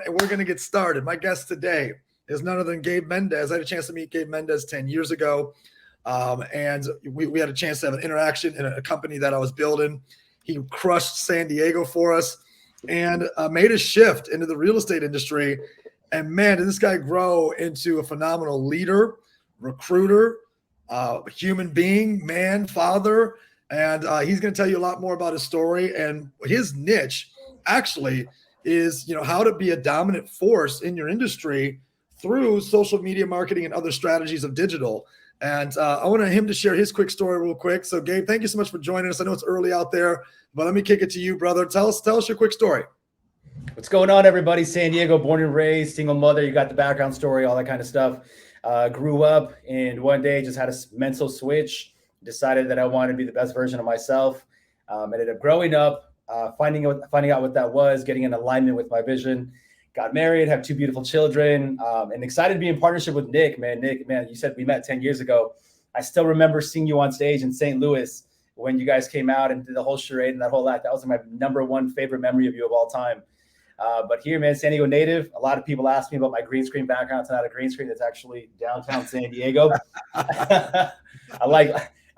And we're going to get started. My guest today is none other than Gabe Mendez. I had a chance to meet Gabe Mendez 10 years ago, and we had a chance to have an interaction in a company that I was building. He crushed San Diego for us and made a shift into the real estate industry. And man, did this guy grow into a phenomenal leader, recruiter, human being, man, father. And he's going to tell you a lot more about his story. And his niche actually is, how to be a dominant force in your industry through social media marketing and other strategies of digital. And I want him to share his quick story real quick. So Gabe, thank you so much for joining us. I know it's early out there, but let me kick it to you, brother. Tell us your quick story. What's going on, everybody? San Diego, born and raised, single mother. You got the background story, all that kind of stuff. Grew up, and one day just had a mental switch, decided that I wanted to be the best version of myself. Ended up growing up, finding out what that was, getting in alignment with my vision. Got married, have two beautiful children, and excited to be in partnership with Nick, man. Nick, man, you said we met 10 years ago. I still remember seeing you on stage in St. Louis when you guys came out and did the whole charade and that whole act. That was my number one favorite memory of you of all time. But here, man, San Diego native. A lot of people ask me about my green screen background. It's not a green screen. It's actually downtown San Diego. I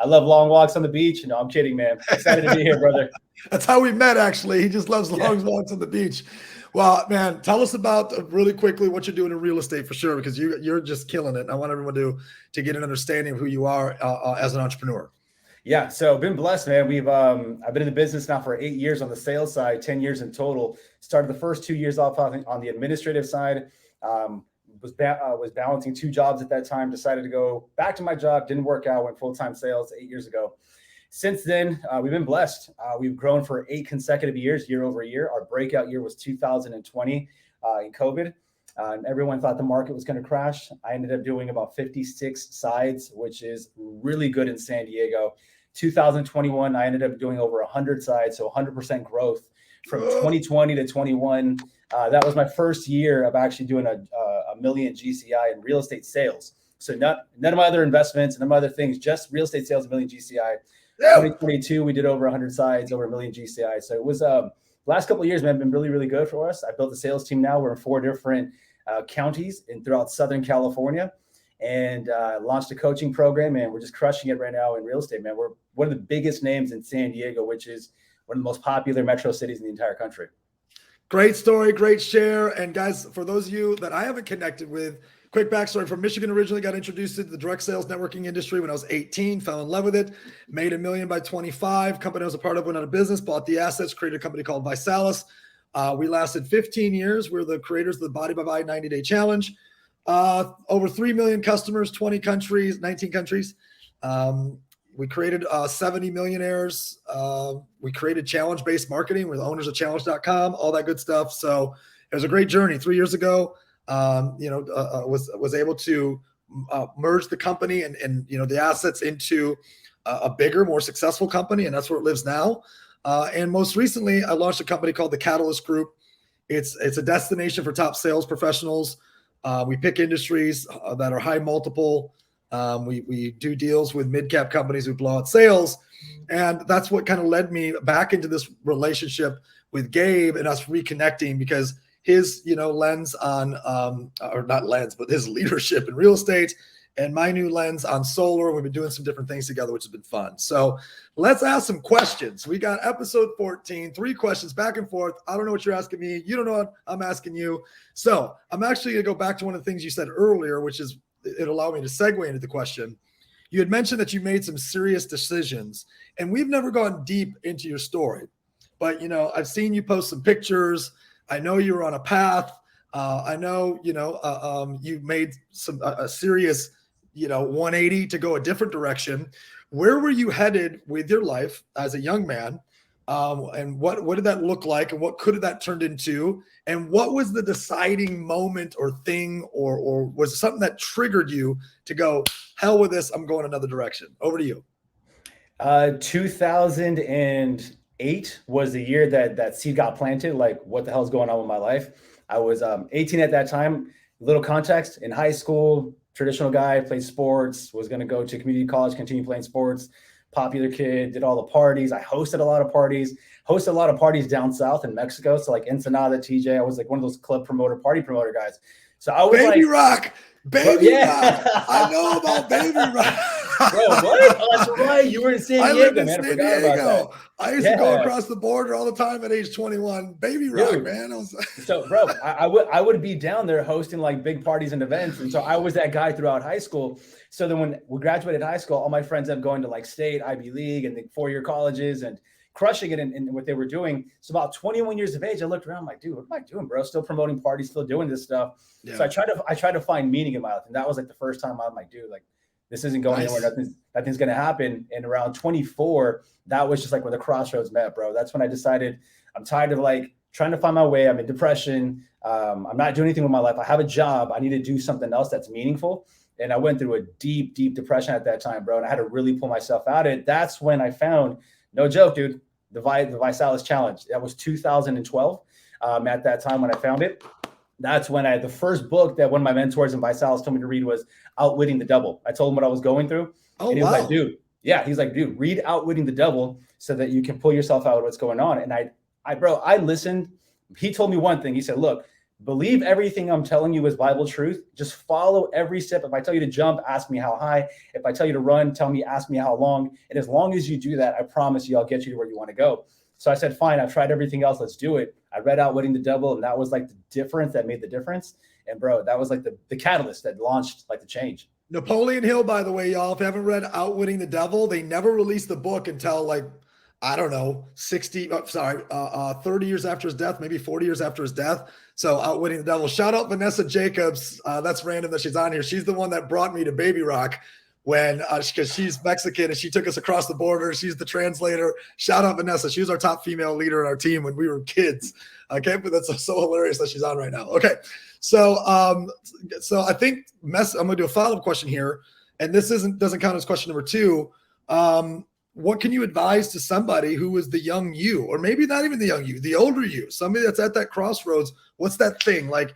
love long walks on the beach. No, I'm kidding, man. Excited to be here, brother. That's how we met, actually. He just loves long walks on the beach. Well, man, tell us about really quickly what you're doing in real estate for sure, because you're just killing it. I want everyone to get an understanding of who you are as an entrepreneur. Yeah, so been blessed, man. I've been in the business now for 8 years on the sales side, 10 years in total. Started the first 2 years off on the administrative side. Was balancing two jobs at that time. Decided to go back to my job. Didn't work out. Went full-time sales 8 years ago. Since then, we've been blessed. We've grown for 8 consecutive years, year over year. Our breakout year was 2020 in COVID. Everyone thought the market was going to crash. I ended up doing about 56 sides, which is really good in San Diego. 2021, I ended up doing over 100 sides, so 100% growth from 2020 to 21. That was my first year of actually doing a million GCI in real estate sales. So none of my other investments, none of my other things, just real estate sales, a million GCI. 2022, we did over 100 sides, over a million GCI. So it was last couple of years, man, have been really, really good for us. I built a sales team now. We're in 4 different counties and throughout Southern California, and launched a coaching program, and we're just crushing it right now in real estate, man. We're one of the biggest names in San Diego, which is one of the most popular metro cities in the entire country. Great story, great share. And guys, for those of you that I haven't connected with, quick backstory: from Michigan originally, got introduced to the direct sales networking industry when I was 18, fell in love with it, made $1 million by 25. Company I was a part of went out of business, bought the assets, created a company called Visalis. We lasted 15 years. We're the creators of the Body by Body 90-day challenge. Over 3 million customers, 19 countries. We created 70 millionaires. We created challenge-based marketing. We're the owners of challenge.com, all that good stuff. So it was a great journey. 3 years ago, was able to merge the company and the assets into a bigger, more successful company. And that's where it lives now. And most recently, I launched a company called the Catalyst Group. It's a destination for top sales professionals. We pick industries that are high multiple. We do deals with mid-cap companies who blow out sales. And that's what kind of led me back into this relationship with Gabe and us reconnecting, because his, lens on, or not lens, but his leadership in real estate, and my new lens on solar. We've been doing some different things together, which has been fun. So let's ask some questions. We got episode 14, 3 questions back and forth. I don't know what you're asking me. You don't know what I'm asking you. So I'm actually going to go back to one of the things you said earlier, which is it allowed me to segue into the question. You had mentioned that you made some serious decisions, and we've never gone deep into your story. But, I've seen you post some pictures. I know you were on a path. I know, you made a serious 180 to go a different direction. Where were you headed with your life as a young man? And what did that look like? And what could have that turned into? And what was the deciding moment or thing, or was it something that triggered you to go, hell with this, I'm going another direction? Over to you. 2008 was the year that seed got planted. Like, what the hell is going on with my life? I was 18 at that time. Little context: in high school, traditional guy, played sports, was going to go to community college, continue playing sports. popular kid, did all the parties. I hosted a lot of parties down south in Mexico. So like Ensenada, TJ, I was like one of those party promoter guys. So I was Baby like, Rock, Baby Rock. I know about Baby Rock. Bro, what? Oh, that's right. You were in San Diego, lived in man. San I forgot about Diego. that. I used to go across the border all the time at age 21. Baby Rock, Dude. man. So, bro, I would be down there hosting like big parties and events. And so I was that guy throughout high school. So then when we graduated high school, all my friends ended up going to like state, Ivy League, and the 4-year colleges and crushing it in what they were doing. So about 21 years of age, I looked around, I'm like, dude, what am I doing, bro? Still promoting parties, still doing this stuff. Yeah. So I tried to find meaning in my life. And that was like the first time I'm like, dude, like this isn't going anywhere. Nothing's going to happen. And around 24, that was just like where the crossroads met, bro. That's when I decided I'm tired of like trying to find my way. I'm in depression. I'm not doing anything with my life. I have a job. I need to do something else that's meaningful. And I went through a deep, deep depression at that time, bro. And I had to really pull myself out of it. That's when I found, no joke, dude, the Visalis Challenge. That was 2012. At that time when I found it, that's when the first book that one of my mentors in Visalis told me to read was Outwitting the Devil. I told him what I was going through. Oh, and he was like, dude, he's like, dude, read Outwitting the Devil so that you can pull yourself out of what's going on. And I listened. He told me one thing. He said, look, believe everything I'm telling you is Bible truth. Just follow every step. If I tell you to jump, ask me how high. If I tell you to run, ask me how long. And as long as you do that, I promise you, I'll get you to where you want to go. So I said, fine, I've tried everything else. Let's do it. I read Outwitting the Devil, and that was like the difference that made the difference. And bro, that was like the catalyst that launched like the change. Napoleon Hill, by the way, y'all, if you haven't read Outwitting the Devil, they never released the book until like, I don't know, 30 years after his death, maybe 40 years after his death. So Outwitting the Devil. Shout out Vanessa Jacobs. That's random that she's on here. She's the one that brought me to Baby Rock when, because she's Mexican and she took us across the border. She's the translator. Shout out Vanessa. She was our top female leader in our team when we were kids. Okay, but that's so hilarious that she's on right now. Okay, so I think I'm gonna do a follow-up question here, and this doesn't count as question number 2. What can you advise to somebody who is the young you, or maybe not even the young you, the older you, somebody that's at that crossroads? What's that thing like?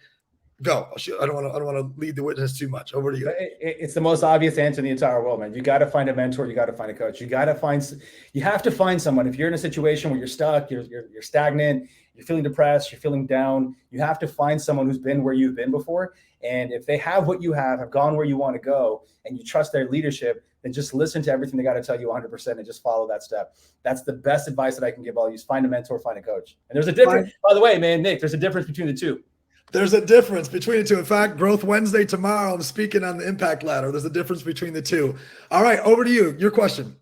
Go. I don't want to lead the witness too much. Over to you. It's the most obvious answer in the entire world, man. You got to find a mentor. You got to find a coach. You have to find someone. If you're in a situation where you're stuck, you're stagnant, you're feeling depressed, you're feeling down, you have to find someone who's been where you've been before. And if they have what you have gone where you want to go, and you trust their leadership, then just listen to everything they got to tell you 100% and just follow that step. That's the best advice that I can give all of you. Find a mentor, find a coach. And there's a difference, by the way, man, Nick, there's a difference between the two. There's a difference between the two. In fact, Growth Wednesday tomorrow, I'm speaking on the impact ladder. There's a difference between the two. All right, over to you. Your question.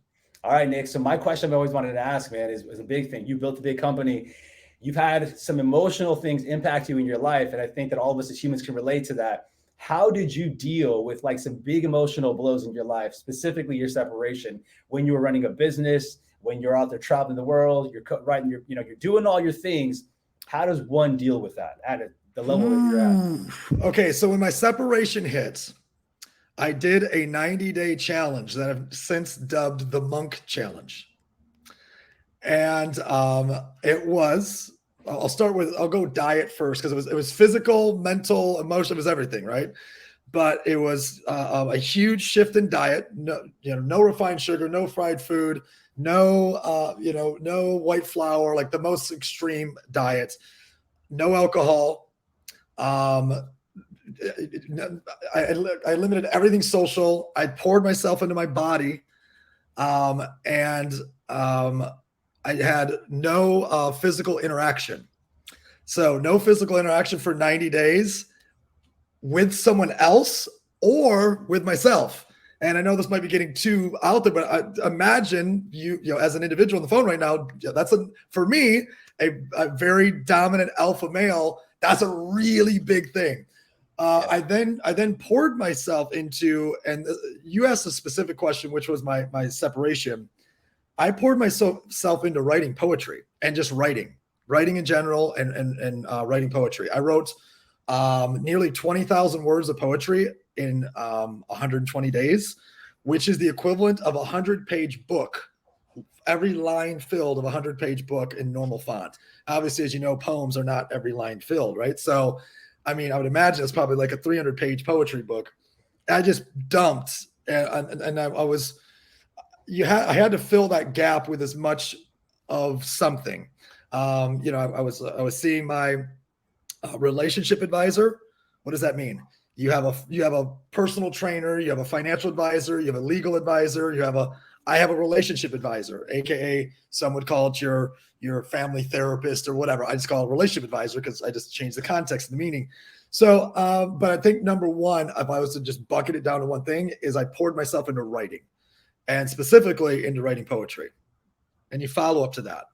All right, Nick. So my question I've always wanted to ask, man, is a big thing. You built a big company. You've had some emotional things impact you in your life. And I think that all of us as humans can relate to that. How did you deal with like some big emotional blows in your life, specifically your separation, when you were running a business, when you're out there traveling the world, you're writing, you're doing all your things. How does one deal with that at the level that you're at? Okay, so when my separation hit, I did a 90-day challenge that I've since dubbed the Monk Challenge. And it was, I'll go diet first, because it was physical, mental, emotional, it was everything, right? But it was a huge shift in diet. No refined sugar, no fried food, no white flour, like the most extreme diet, no alcohol. I limited everything social. I poured myself into my body, and I had no physical interaction. So no physical interaction for 90 days with someone else or with myself. And I know this might be getting too out there, but I imagine you as an individual on the phone right now, that's for me, a very dominant alpha male. That's a really big thing. I then poured myself into, and you asked a specific question, which was my separation. I poured myself into writing poetry and just writing in general, and writing poetry. I wrote nearly 20,000 words of poetry in 120 days, which is the equivalent of a 100-page book. Every line filled of a 100-page book in normal font. Obviously, as you know, poems are not every line filled, right? So, I mean, I would imagine it's probably like a 300-page poetry book. I just dumped, and I was I had to fill that gap with as much of something. I was seeing my relationship advisor. What does that mean? You have a personal trainer, you have a financial advisor, you have a legal advisor, I have a relationship advisor, aka some would call it your family therapist or whatever. I just call it a relationship advisor because I just changed the context and the meaning. So, but I think number one, if I was to just bucket it down to one thing, is I poured myself into writing, and specifically into writing poetry. And you follow up to that.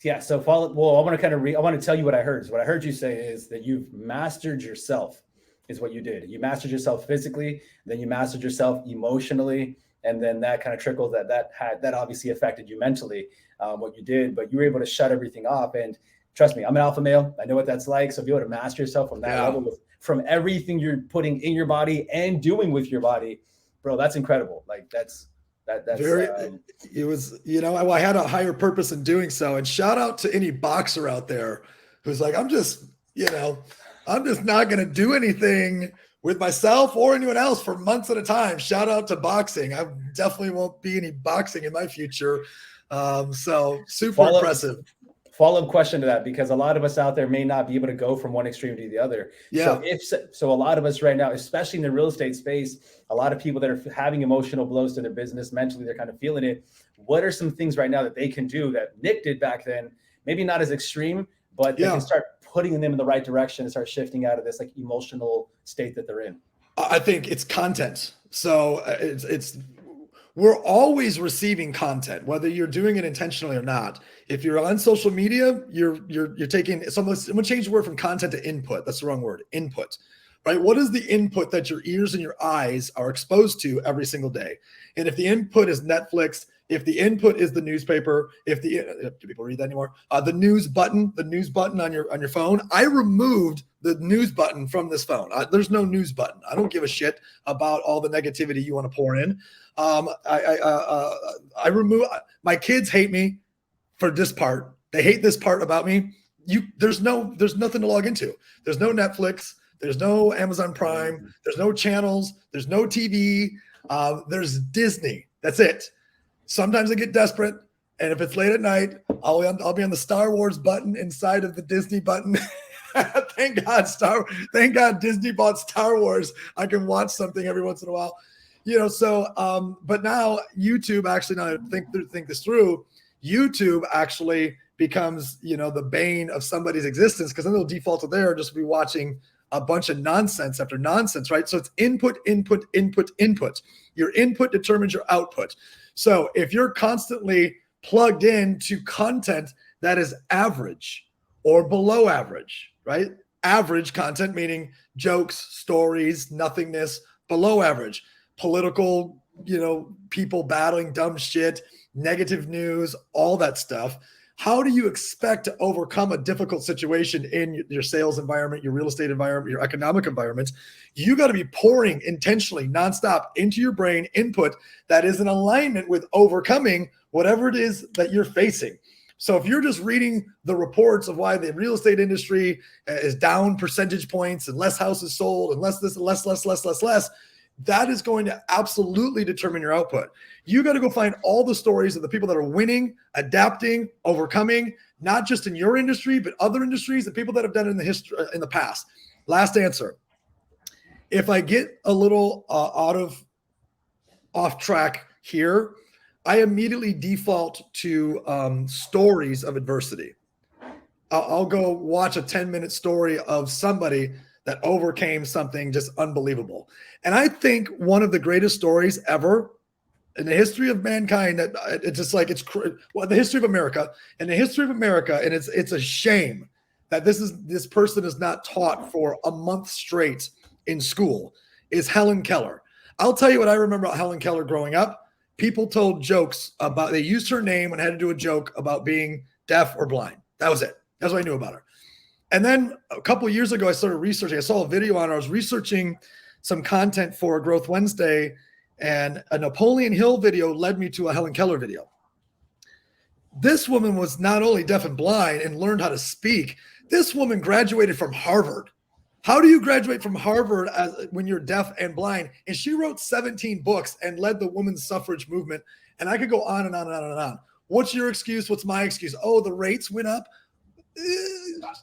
Yeah. So well, I want to tell you what I heard. So what I heard you say is that you've mastered yourself is what you did. You mastered yourself physically, then you mastered yourself emotionally. And then that kind of trickled that obviously affected you mentally, what you did, but you were able to shut everything off. And trust me, I'm an alpha male. I know what that's like. So be able to master yourself from that level, from everything you're putting in your body and doing with your body, bro, that's incredible. Like that's very, it was, I had a higher purpose in doing so. And shout out to any boxer out there who's like, I'm just not going to do anything with myself or anyone else for months at a time. Shout out to boxing. I definitely won't be any boxing in my future. So super impressive. Follow-up question to that, because a lot of us out there may not be able to go from one extreme to the other. Yeah. So a lot of us right now, especially in the real estate space, a lot of people that are having emotional blows to their business, mentally, they're kind of feeling it. What are some things right now that they can do that Nick did back then? Maybe not as extreme, but they can start putting them in the right direction and start shifting out of this like emotional state that they're in. I think it's content. So we're always receiving content, whether you're doing it intentionally or not. If you're on social media, you're taking someone change the word from content to input. That's the wrong word. Input, right? What is the input that your ears and your eyes are exposed to every single day? And if the input is Netflix, if the input is the newspaper, do people read that anymore? The news button on your phone. I removed the news button from this phone. There's no news button. I don't give a shit about all the negativity you want to pour in. I remove. My kids hate me for this part. They hate this part about me. There's nothing to log into. There's no Netflix. There's no Amazon Prime. There's no channels. There's no TV. There's Disney. That's it. Sometimes I get desperate, and if it's late at night, I'll be on the Star Wars button inside of the Disney button. Thank God Disney bought Star Wars. I can watch something every once in a while, but now YouTube actually, now I think this through, YouTube actually becomes, the bane of somebody's existence, because then they'll default to there, just be watching a bunch of nonsense after nonsense, right? So it's input. Your input determines your output. So if you're constantly plugged in to content that is average or below average, right? Average content, meaning jokes, stories, nothingness, below average, political, people battling dumb shit, negative news, all that stuff. How do you expect to overcome a difficult situation in your sales environment, your real estate environment, your economic environment? You got to be pouring intentionally, nonstop into your brain input that is in alignment with overcoming whatever it is that you're facing. So if you're just reading the reports of why the real estate industry is down percentage points and less houses sold and less, that is going to absolutely determine your output. You got to go find all the stories of the people that are winning, adapting, overcoming, not just in your industry, but other industries, the people that have done it in the past. Last answer. If I get a little off track here, I immediately default to stories of adversity. I'll go watch a 10-minute story of somebody that overcame something just unbelievable. And I think one of the greatest stories ever in the history of mankind, that it's just like, the history of America, and it's a shame that this person is not taught for a month straight in school, is Helen Keller. I'll tell you what I remember about Helen Keller growing up. People told jokes about, they used her name and had to do a joke about being deaf or blind. That was it. That's what I knew about her. And then a couple of years ago, I started researching. I saw a video on her. I was researching some content for Growth Wednesday, and a Napoleon Hill video led me to a Helen Keller video. This woman was not only deaf and blind and learned how to speak. This woman graduated from Harvard. How do you graduate from Harvard when you're deaf and blind? And she wrote 17 books and led the women's suffrage movement. And I could go on and on and on and on. What's your excuse? What's my excuse? Oh, the rates went up.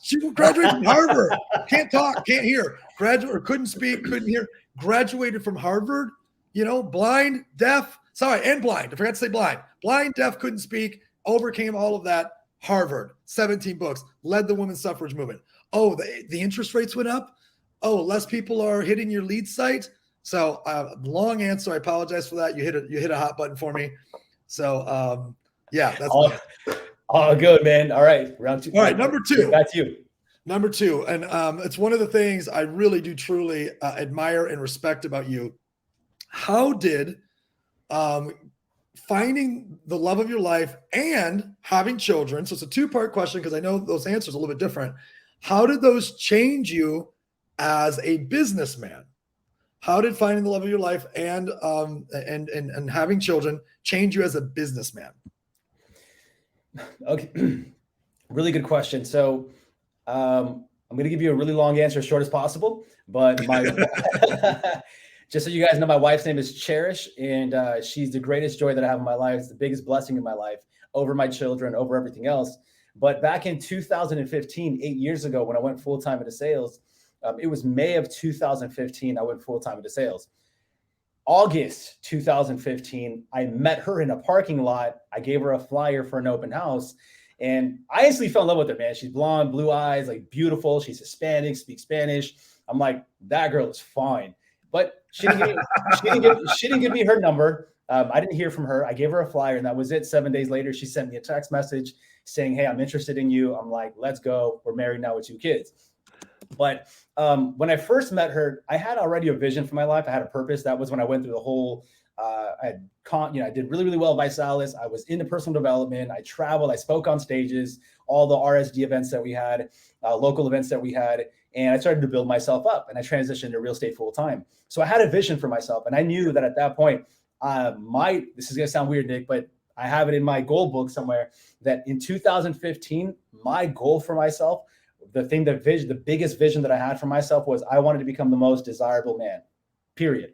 She graduated from Harvard. Can't talk, can't hear. Graduate or couldn't speak, couldn't hear. Graduated from Harvard. Blind, deaf. Sorry, and blind. I forgot to say blind. Blind, deaf, couldn't speak. Overcame all of that. Harvard, 17 books. Led the women's suffrage movement. Oh, the interest rates went up. Oh, less people are hitting your lead site. So long answer. I apologize for that. You hit a hot button for me. So yeah, that's all good, man. All right, round two. All right, number two. That's you. Number two, and it's one of the things I really do truly admire and respect about you. How did finding the love of your life and having children? So it's a two-part question because I know those answers are a little bit different. How did those change you as a businessman? How did finding the love of your life and having children change you as a businessman? Okay, really good question. So I'm going to give you a really long answer as short as possible. But just so you guys know, my wife's name is Cherish, and she's the greatest joy that I have in my life. It's the biggest blessing in my life, over my children, over everything else. But back in 2015, 8 years ago, when I went full-time into sales, it was May of 2015, I went full-time into sales. August 2015, I met her in a parking lot. I gave her a flyer for an open house, and I instantly fell in love with her, man. She's blonde, blue eyes, like beautiful. She's Hispanic, speaks Spanish. I'm like, that girl is fine. But she didn't give me her number. I didn't hear from her. I gave her a flyer, and that was it. 7 days later, she sent me a text message saying, hey, I'm interested in you. I'm like, let's go. We're married now with 2 kids. But when I first met her, I had already a vision for my life. I had a purpose. That was when I went through the whole, I did really, really well at Visalis. I was into personal development. I traveled. I spoke on stages, all the RSD events that we had, local events that we had. And I started to build myself up, and I transitioned to real estate full time. So I had a vision for myself. And I knew that at that point, this is going to sound weird, Nick, but I have it in my goal book somewhere that in 2015, my goal for myself, the biggest vision that I had for myself was I wanted to become the most desirable man, period.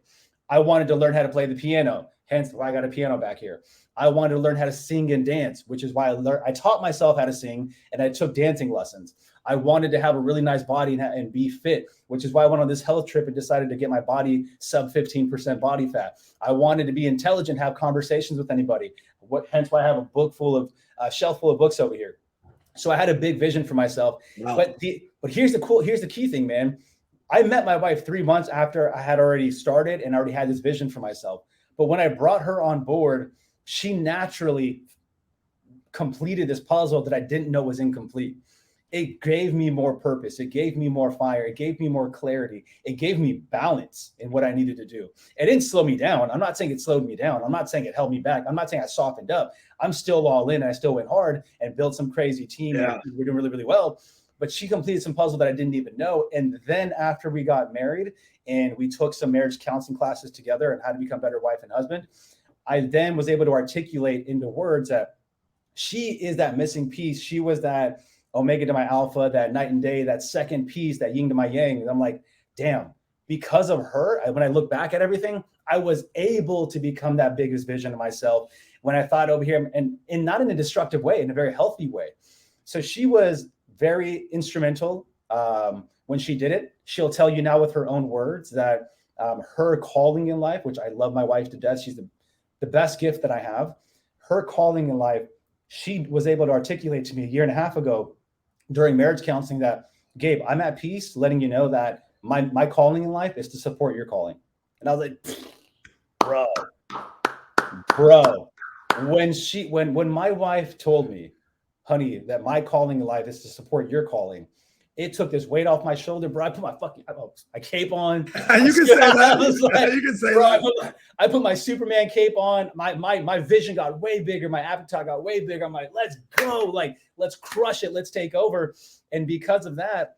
I wanted to learn how to play the piano, hence why I got a piano back here. I wanted to learn how to sing and dance, which is why I taught myself how to sing, and I took dancing lessons. I wanted to have a really nice body and be fit, which is why I went on this health trip and decided to get my body sub 15% body fat. I wanted to be intelligent, have conversations with anybody. Hence why I have a shelf full of books over here. So I had a big vision for myself. Wow. But here's the key thing, man. I met my wife 3 months after I had already started and already had this vision for myself. But when I brought her on board, she naturally completed this puzzle that I didn't know was incomplete. It gave me more purpose. It gave me more fire. It gave me more clarity. It gave me balance in what I needed to do. It didn't slow me down. I'm not saying it slowed me down. I'm not saying it held me back. I'm not saying I softened up. I'm still all in. I still went hard and built some crazy team. Yeah. And we're doing really, really well. But she completed some puzzle that I didn't even know. And then after we got married and we took some marriage counseling classes together and how to become better wife and husband, I then was able to articulate into words that she is that missing piece. She was that omega to my alpha, that night and day, that second piece, that yin to my yang. And I'm like, damn, because of her, when I look back at everything, I was able to become that biggest vision of myself when I thought over here, and not in a destructive way, in a very healthy way. So she was very instrumental when she did it. She'll tell you now with her own words that her calling in life, which I love my wife to death, she's the best gift that I have. Her calling in life, she was able to articulate to me 1.5 years ago during marriage counseling that, Gabe, I'm at peace letting you know that my calling in life is to support your calling. And I was like, bro, when my wife told me, honey, that my calling in life is to support your calling, it took this weight off my shoulder, bro. I put my cape on. You can say that. You can say that. I put my Superman cape on. My vision got way bigger. My appetite got way bigger. I'm like, let's go. Like, let's crush it. Let's take over. And because of that,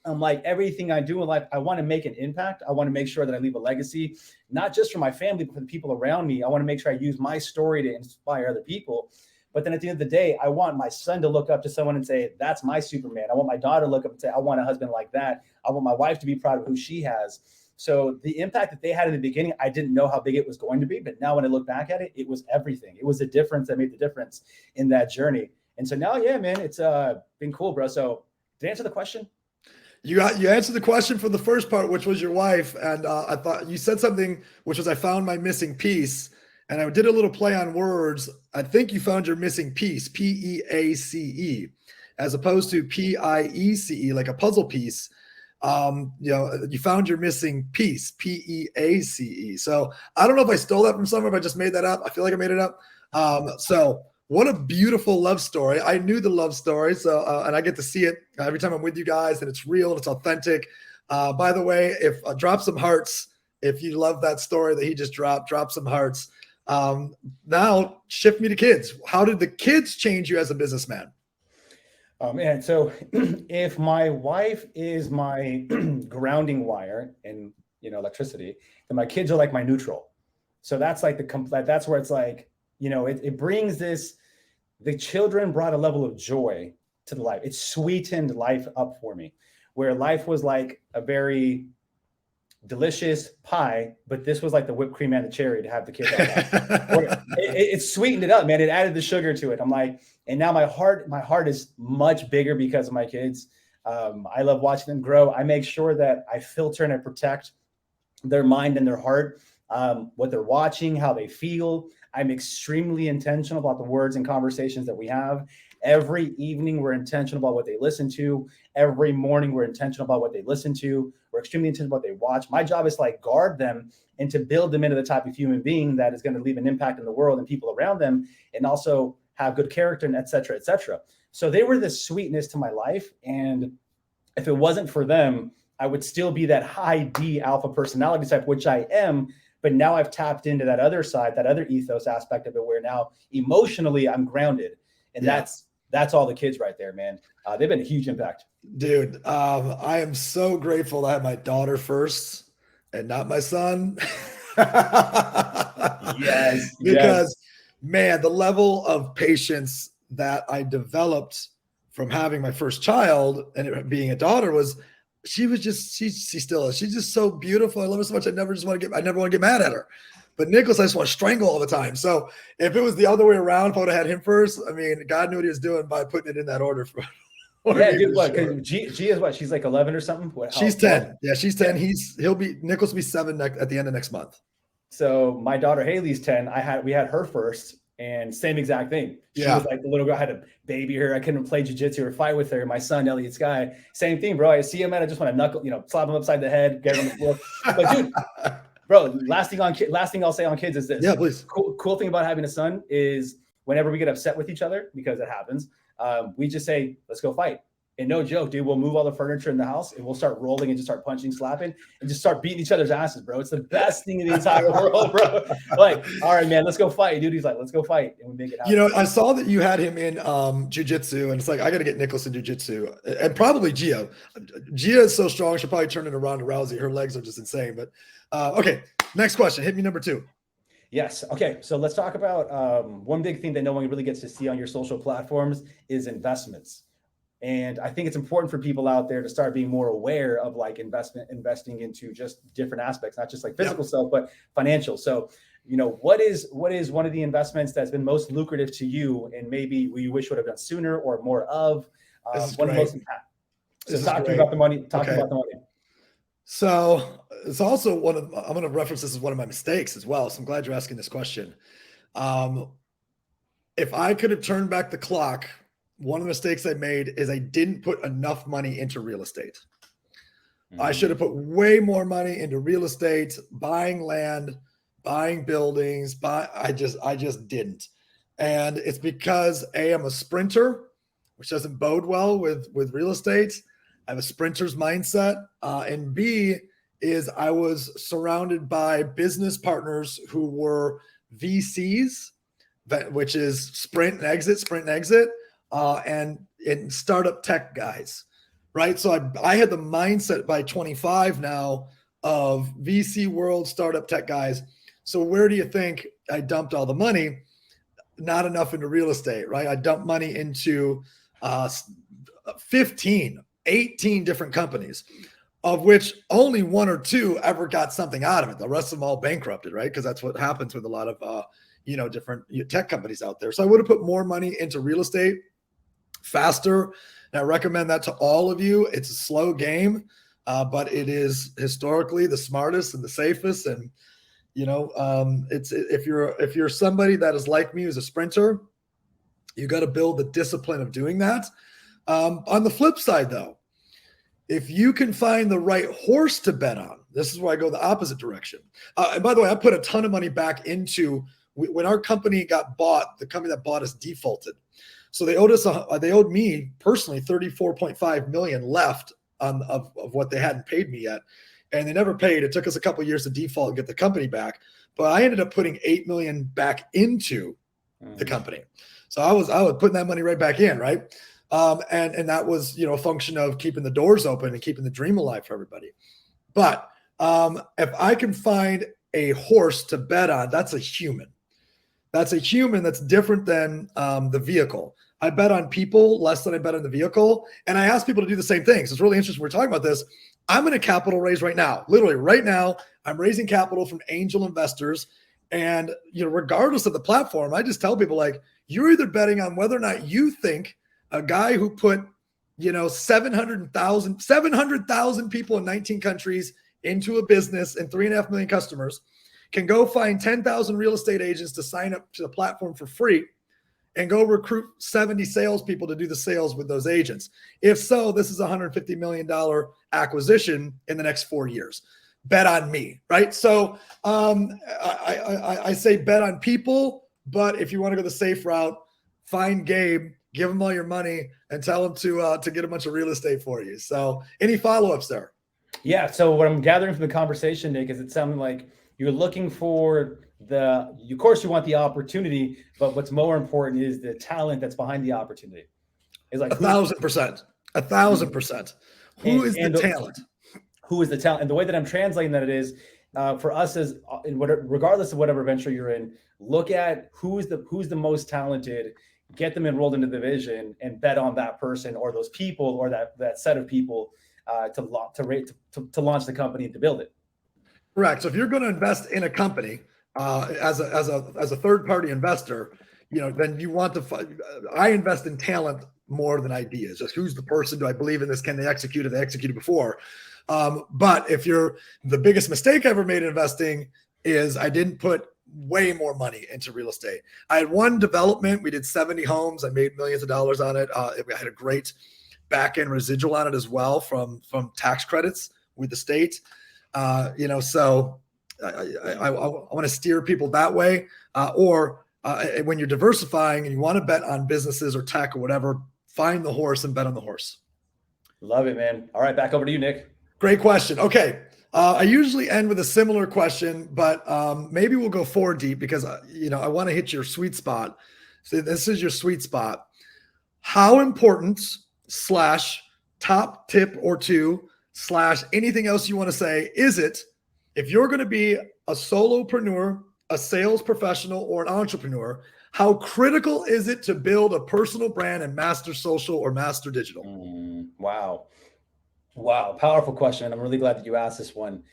I'm like, everything I do in life, I want to make an impact. I want to make sure that I leave a legacy, not just for my family, but for the people around me. I want to make sure I use my story to inspire other people. But then at the end of the day, I want my son to look up to someone and say, that's my Superman. I want my daughter to look up and say, I want a husband like that. I want my wife to be proud of who she has. So the impact that they had in the beginning, I didn't know how big it was going to be. But now when I look back at it, it was everything. It was the difference that made the difference in that journey. And so now, yeah, man, it's been cool, bro. So did I answer the question? You answered the question for the first part, which was your wife. And I thought you said something, which was, I found my missing piece. And I did a little play on words. I think you found your missing piece, P-E-A-C-E, as opposed to P-I-E-C-E, like a puzzle piece. You found your missing piece, P-E-A-C-E. So I don't know if I stole that from somewhere, if I just made that up. I feel like I made it up. So what a beautiful love story. I knew the love story. So, and I get to see it every time I'm with you guys, and it's real and it's authentic. By the way, if drop some hearts, if you love that story that he just dropped, drop some hearts. Now shift me to kids. How did the kids change you as a businessman? Man, so if my wife is my grounding wire in, electricity, then my kids are like my neutral. So that's like that's where it's like, it brings the children brought a level of joy to the life. It sweetened life up for me, where life was like a very delicious pie, but this was like the whipped cream and the cherry to have the kids. It sweetened it up, man. It added the sugar to it. I'm like, and now my heart is much bigger because of my kids. I love watching them grow. I make sure that I filter and I protect their mind and their heart, what they're watching, how they feel. I'm extremely intentional about the words and conversations that we have. Every evening, we're intentional about what they listen to. Every morning, we're intentional about what they listen to. We're extremely intentional about what they watch. My job is to like guard them and to build them into the type of human being that is going to leave an impact in the world and people around them, and also have good character, and et cetera, et cetera. So they were the sweetness to my life. And if it wasn't for them, I would still be that high D alpha personality type, which I am. But now I've tapped into that other side, that other ethos aspect of it, where now emotionally I'm grounded. And that's all the kids right there, man. They've been a huge impact. Dude, I am so grateful to have my daughter first and not my son. Yes. Because, man, the level of patience that I developed from having my first child and it being a daughter she still is. She's just so beautiful. I love her so much. I never want to get mad at her. But Nicholas, I just want to strangle all the time. So if it was the other way around, if I would have had him first, I mean, God knew what he was doing by putting it in that order. Yeah, dude, what? Because G is what? She's like 11 or something? She's 10. Yeah, she's 10. Nicholas will be 7 at the end of next month. So my daughter Haley's 10. We had her first, and same exact thing. She was like the little girl. I had to baby her. I couldn't play jiu-jitsu or fight with her. My son, Elliot Sky, same thing, bro. I see him, and I just want to slap him upside the head, get him on the floor. But dude, bro, last thing I'll say on kids is this. Yeah, please. Cool thing about having a son is whenever we get upset with each other, because it happens, we just say, let's go fight. And no joke, dude, we'll move all the furniture in the house and we'll start rolling and just start punching, slapping, and just start beating each other's asses, bro. It's the best thing in the entire world, bro. Like, all right, man, let's go fight. Dude, he's like, let's go fight. And we make it happen. I saw that you had him in jiu-jitsu, and it's like, I got to get Nicholas in jiu-jitsu, and probably Gia. Gia is so strong, she'll probably turn into Ronda Rousey. Her legs are just insane. But okay, next question. Hit me number 2. Yes. Okay. So let's talk about one big thing that no one really gets to see on your social platforms is investments. And I think it's important for people out there to start being more aware of like investing into just different aspects, not just like physical stuff, but financial. So, what is one of the investments that's been most lucrative to you, and maybe you wish would have done sooner or more of? One of the most impactful. So talking about the money. About the money. So it's also I'm going to reference this as one of my mistakes as well. So I'm glad you're asking this question. If I could have turned back the clock, one of the mistakes I made is I didn't put enough money into real estate. Mm-hmm. I should have put way more money into real estate, buying land, buying buildings. I just didn't. And it's because I'm a sprinter, which doesn't bode well with real estate. I have a sprinter's mindset. And B is I was surrounded by business partners who were VCs, which is sprint and exit. And startup tech guys, right? So I had the mindset by 25 now of VC world startup tech guys. So where do you think I dumped all the money? not enough into real estate, right? I dumped money into 15, 18 different companies, of which only one or two ever got something out of it. The rest of them all bankrupted, right? Because that's what happens with a lot of different tech companies out there. So I would have put more money into real estate faster. And I recommend that to all of you. It's a slow game, but it is historically the smartest and the safest. And it's if you're somebody that is like me, who's a sprinter, you got to build the discipline of doing that. On the flip side, though, if you can find the right horse to bet on, this is where I go the opposite direction. And by the way, I put a ton of money back into when our company got bought. The company that bought us defaulted, so they owed me personally $34.5 million left of what they hadn't paid me yet, and they never paid. It took us a couple of years to default and get the company back, but I ended up putting $8 million back into the company. So I was putting that money right back in, right? And that was, a function of keeping the doors open and keeping the dream alive for everybody. But if I can find a horse to bet on, that's a human. That's a human that's different than the vehicle. I bet on people less than I bet on the vehicle. And I ask people to do the same thing. So it's really interesting. We're talking about this. I'm in a capital raise right now. Literally right now, I'm raising capital from angel investors. And, regardless of the platform, I just tell people, like, you're either betting on whether or not you think a guy who put, 700,000 people in 19 countries into a business and 3.5 million customers can go find 10,000 real estate agents to sign up to the platform for free and go recruit 70 salespeople to do the sales with those agents. If so, this is a $150 million acquisition in the next 4 years. Bet on me, right? So I say bet on people, but if you want to go the safe route, find Gabe, give him all your money, and tell him to get a bunch of real estate for you. So any follow-ups there? Yeah. So what I'm gathering from the conversation, Nick, is it sounding like you're looking for of course you want the opportunity, but what's more important is the talent that's behind the opportunity. It's like 1,000%. 1,000%. Who is the talent? Who is the talent? And the way that I'm translating that is for us regardless of whatever venture you're in, look at who's the most talented, get them enrolled into the division, and bet on that person or those people or that set of people to launch the company and to build it. Correct. So if you're going to invest in a company as a third party investor, then you want to. I invest in talent more than ideas. Just who's the person? Do I believe in this? Can they execute? Have they executed before? But if you're the biggest mistake I ever made in investing is I didn't put way more money into real estate. I had one development. We did 70 homes. I made millions of dollars on it. I had a great back end residual on it as well from tax credits with the state. So I want to steer people that way. Or when you're diversifying and you want to bet on businesses or tech or whatever, find the horse and bet on the horse. Love it, man. All right, back over to you, Nick. Great question. Okay. I usually end with a similar question, but maybe we'll go 4 deep because, I want to hit your sweet spot. So this is your sweet spot. How important / top tip or 2 / anything else you want to say is it if you're going to be a solopreneur, a sales professional, or an entrepreneur, how critical is it to build a personal brand and master social or master digital? Wow. Powerful question. I'm really glad that you asked this one.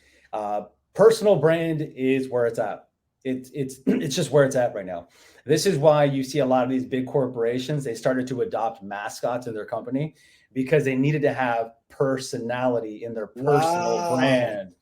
Personal brand is where it's at. It's just where it's at right now. This is why you see a lot of these big corporations, they started to adopt mascots in their company because they needed to have personality in their personal brand.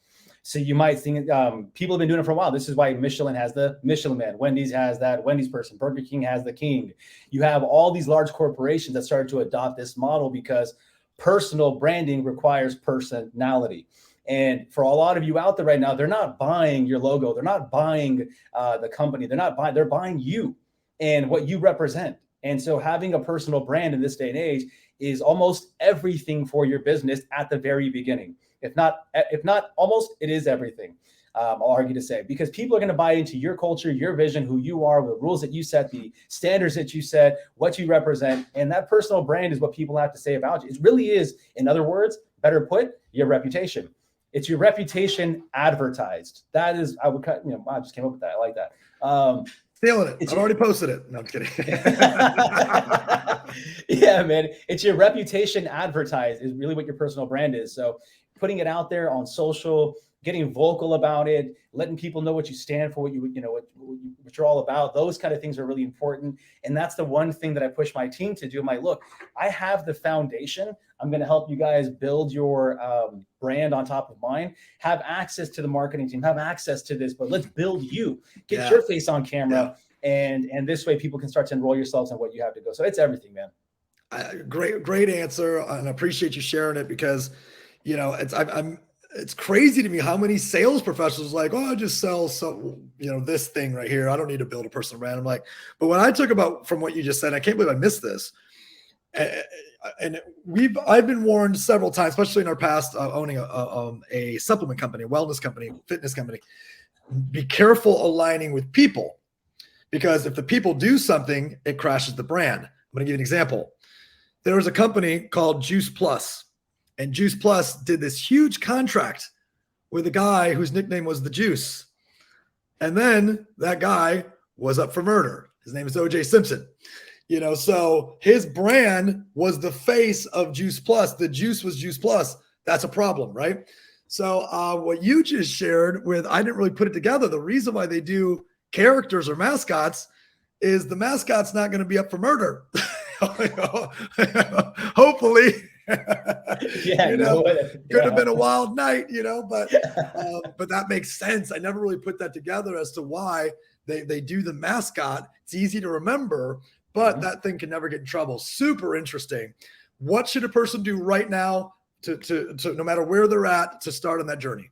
So you might think people have been doing it for a while. This is why Michelin has the Michelin Man. Wendy's has that Wendy's person. Burger King has the King. You have all these large corporations that started to adopt this model because personal branding requires personality. And for a lot of you out there right now, they're not buying your logo. They're not buying the company. They're buying you and what you represent. And so having a personal brand in this day and age is almost everything for your business at the very beginning. If not almost, it is everything. I'll argue to say, because people are going to buy into your culture, your vision, who you are, the rules that you set, the standards that you set, what you represent. And that personal brand is what people have to say about you. It really is, in other words, better put, your reputation. It's your reputation advertised. That is, I just came up with that. I like that. Stealing it. I've already posted it. No, I'm kidding. Yeah, man. It's your reputation advertised is really what your personal brand is. So putting it out there on social, getting vocal about it, letting people know what you stand for, what you're all about. Those kind of things are really important. And that's the one thing that I push my team to do. I'm like, look, I have the foundation. I'm going to help you guys build your brand on top of mine, have access to the marketing team, have access to this, but let's build you, get your face on camera. And this way people can start to enroll yourselves in what you have to go. So it's everything, man. Great answer. And I appreciate you sharing it because, it's crazy to me how many sales professionals are like, oh, I just sell this thing right here. I don't need to build a personal brand. I'm like, but when I took about from what you just said, I can't believe I missed this. And I've been warned several times, especially in our past, owning a supplement company, a wellness company, fitness company. Be careful aligning with people, because if the people do something, it crashes the brand. I'm going to give you an example. There was a company called Juice Plus. And Juice Plus did this huge contract with a guy whose nickname was the Juice. And then that guy was up for murder. His name is O.J. Simpson. So his brand was the face of Juice Plus. The juice was Juice Plus. That's a problem, right? So what you just shared with, I didn't really put it together. The reason why they do characters or mascots is the mascot's not going to be up for murder. Hopefully. Could have been a wild night, but that makes sense. I never really put that together as to why they do the mascot. It's easy to remember, but that thing can never get in trouble. Super interesting. What should a person do right now to no matter where they're at to start on that journey?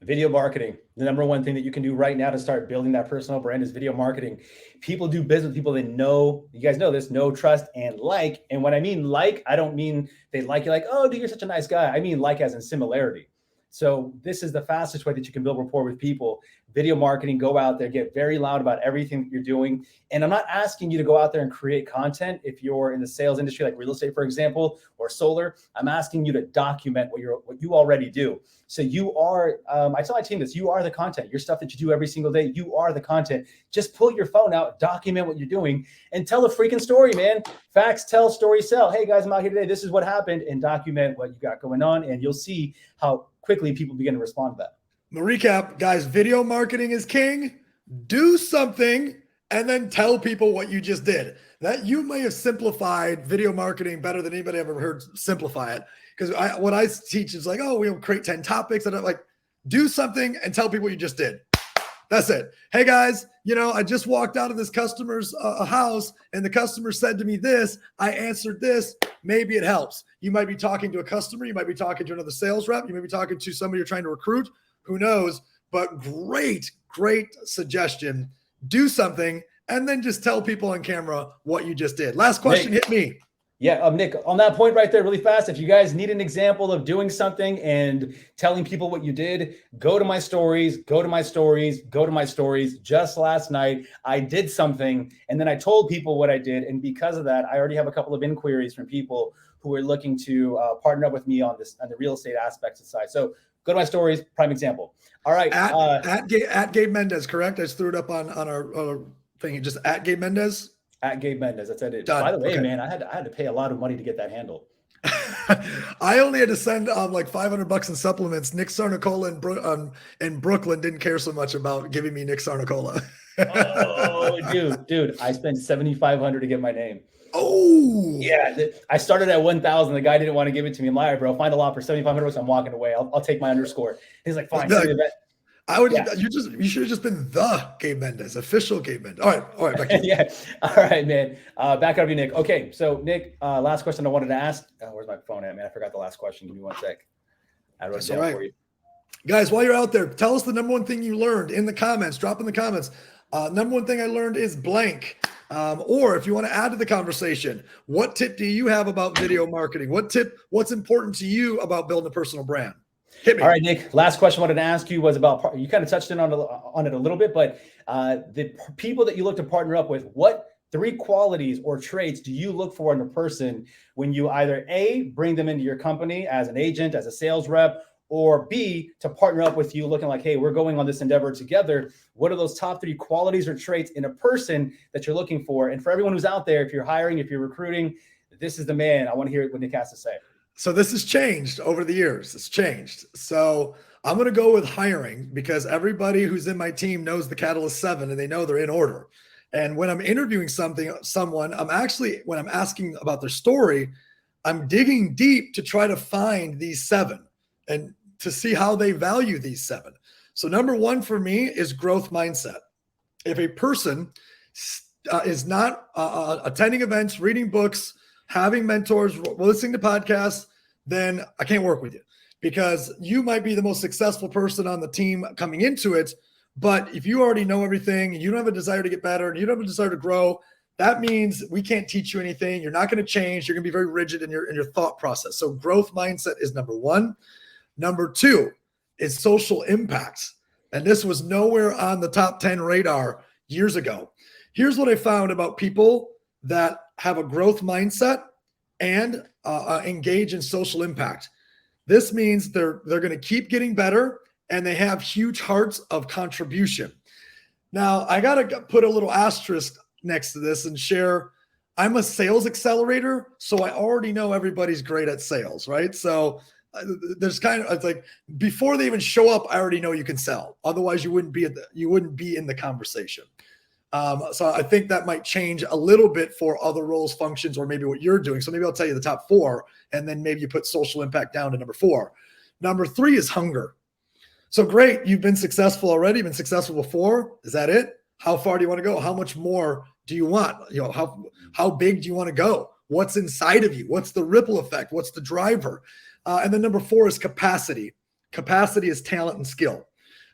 Video marketing. The number one thing that you can do right now to start building that personal brand is video marketing. People do business with people they know. You guys know this, know, trust, and like. And when I mean like, I don't mean they like you like, oh, dude, you're such a nice guy. I mean like as in similarity. So this is the fastest way that you can build rapport with people. Video marketing, go out there, get very loud about everything that you're doing. And I'm not asking you to go out there and create content if you're in the sales industry, like real estate, for example, or solar. I'm asking you to document what you already do. So you are, I tell my team this, you are the content. Your stuff that you do every single day, you are the content. Just pull your phone out, document what you're doing, and tell a freaking story, man. Facts tell, stories sell. Hey guys, I'm out here today. This is what happened, and document what you got going on. And you'll see how quickly people begin to respond to that. The recap, guys, video marketing is king. Do something and then tell people what you just did. That you may have simplified video marketing better than anybody ever heard simplify it. Because what I teach is like, oh, we'll create 10 topics. And I'm like, do something and tell people what you just did. That's it. Hey guys, I just walked out of this customer's house and the customer said to me this, I answered this. Maybe it helps. You might be talking to a customer. You might be talking to another sales rep. You may be talking to somebody you're trying to recruit. Who knows? But great suggestion. Do something and then just tell people on camera what you just did. Last question, hit me. Yeah, Nick, on that point right there, really fast, if you guys need an example of doing something and telling people what you did, go to my stories. Just last night, I did something, and then I told people what I did, and because of that, I already have a couple of inquiries from people who are looking to partner up with me on the real estate aspects of the side. So go to my stories, prime example. All right. At Gabe Mendez, correct? I just threw it up on our thing. Just at Gabe Mendez? At Gabe Mendez. That's it. Done. By the way, okay. Man, I had to pay a lot of money to get that handle. I only had to send like $500 in supplements. Nick Sarnicola in Brooklyn didn't care so much about giving me Nick Sarnicola. Oh, dude, I spent $7,500 to get my name. Oh, yeah. I started at 1,000. The guy didn't want to give it to me. I'm like, all right, bro, find a lot for $7,500. I'm walking away. I'll take my underscore. He's like, fine. You should have just been the Gabe Mendez, official Gabe Mendez. All right. Back to you. Yeah. All right, man. Back up you, Nick. Okay. So Nick, last question I wanted to ask. Where's my phone at, man? I forgot the last question. Give me one sec. I wrote it down for you. Guys, while you're out there, tell us the number one thing you learned in the comments. Drop in the comments. Number one thing I learned is blank. Or if you want to add to the conversation, what tip do you have about video marketing? What's important to you about building a personal brand? Hit me. All right, Nick. Last question I wanted to ask you was about, you kind of touched in on it a little bit, but the people that you look to partner up with, what 3 qualities or traits do you look for in a person when you either A, bring them into your company as an agent, as a sales rep, or B, to partner up with you looking like, hey, we're going on this endeavor together. What are those top 3 qualities or traits in a person that you're looking for? And for everyone who's out there, if you're hiring, if you're recruiting, this is the man. I want to hear what Nick has to say. So this has changed over the years. It's changed. So I'm going to go with hiring because everybody who's in my team knows the Catalyst 7 and they know they're in order. And when I'm interviewing someone, when I'm asking about their story, I'm digging deep to try to find these 7 and to see how they value these 7. So number 1 for me is growth mindset. If a person is not attending events, reading books, having mentors, listening to podcasts, then I can't work with you because you might be the most successful person on the team coming into it. But if you already know everything and you don't have a desire to get better and you don't have a desire to grow, that means we can't teach you anything. You're not going to change. You're going to be very rigid in your thought process. So growth mindset is number 1. Number 2 is social impact. And this was nowhere on the top 10 radar years ago. Here's what I found about people that have a growth mindset and engage in social impact. This means they're going to keep getting better and they have huge hearts of contribution. Now, I got to put a little asterisk next to this and share. I'm a sales accelerator, so I already know everybody's great at sales, right? So there's it's like before they even show up, I already know you can sell. Otherwise, you wouldn't be in the conversation. So I think that might change a little bit for other roles, functions, or maybe what you're doing. So maybe I'll tell you the top 4, and then maybe you put social impact down to number 4. Number 3 is hunger. So great, you've been successful already, been successful before. Is that it? How far do you want to go? How much more do you want? How big do you want to go? What's inside of you? What's the ripple effect? What's the driver? And then number 4 is capacity. Capacity is talent and skill,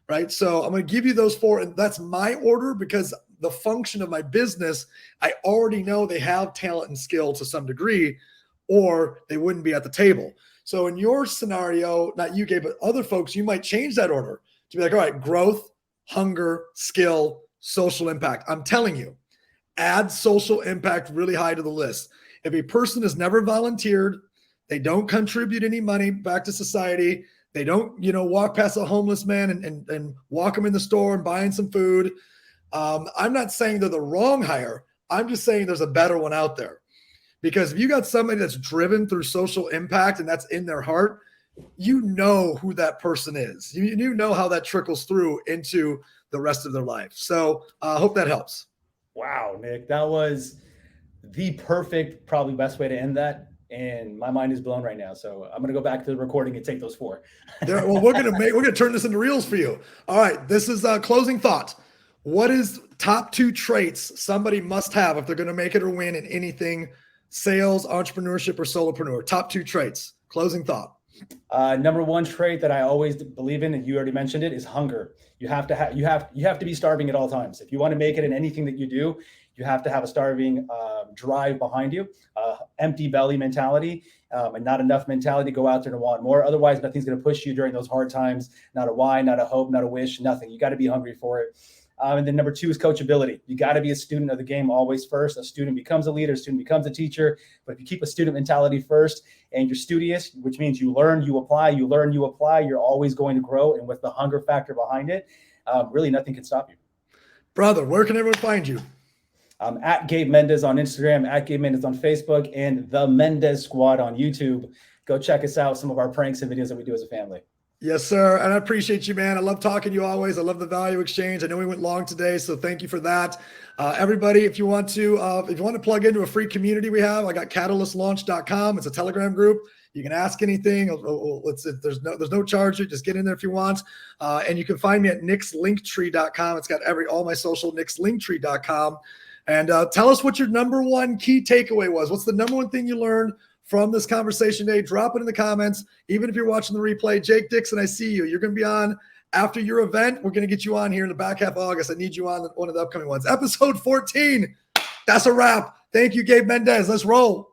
right? So I'm going to give you those 4, and that's my order because the function of my business, I already know they have talent and skill to some degree, or they wouldn't be at the table. So in your scenario, not you, Gabe, but other folks, you might change that order to be like, all right, growth, hunger, skill, social impact. I'm telling you, add social impact really high to the list. If a person has never volunteered, they don't contribute any money back to society, they don't, walk past a homeless man and walk them in the store and buying some food. I'm not saying they're the wrong hire. I'm just saying there's a better one out there. Because if you got somebody that's driven through social impact and that's in their heart, you know who that person is. You know how that trickles through into the rest of their life. So I hope that helps. Wow, Nick, that was the perfect, probably best way to end that. And my mind is blown right now. So I'm going to go back to the recording and take those 4. Well, we're going to turn this into reels for you. All right. This is a closing thought. What is top 2 traits somebody must have if they're going to make it or win in anything, sales, entrepreneurship, or solopreneur? Top 2 traits. Closing thought. Number 1 trait that I always believe in, and you already mentioned it, is hunger. You have to be starving at all times. If you want to make it in anything that you do, you have to have a starving drive behind you, empty belly mentality, and not enough mentality to go out there and want more. Otherwise, nothing's going to push you during those hard times. Not a why, not a hope, not a wish, nothing. You got to be hungry for it. And then number 2 is coachability. You got to be a student of the game always first. A student becomes a leader, a student becomes a teacher. But if you keep a student mentality first and you're studious, which means you learn, you apply, you're always going to grow. And with the hunger factor behind it, really nothing can stop you. Brother, where can everyone find you? At Gabe Mendez on Instagram, at Gabe Mendez on Facebook, and the Mendez Squad on YouTube. Go check us out, some of our pranks and videos that we do as a family. Yes, sir. And I appreciate you, man. I love talking to you always. I love the value exchange. I know we went long today, so thank you for that. Everybody, if you want to plug into a free community we have, I got catalystlaunch.com. It's a Telegram group. You can ask anything. There's no charge. Just get in there if you want. And you can find me at nickslinktree.com. It's got all my social, nickslinktree.com. And tell us what your number 1 key takeaway was. What's the number 1 thing you learned from this conversation today? Drop it in the comments. Even if you're watching the replay, Jake Dixon, I see you. You're going to be on after your event. We're going to get you on here in the back half of August. I need you on one of the upcoming ones. Episode 14. That's a wrap. Thank you, Gabe Mendez. Let's roll.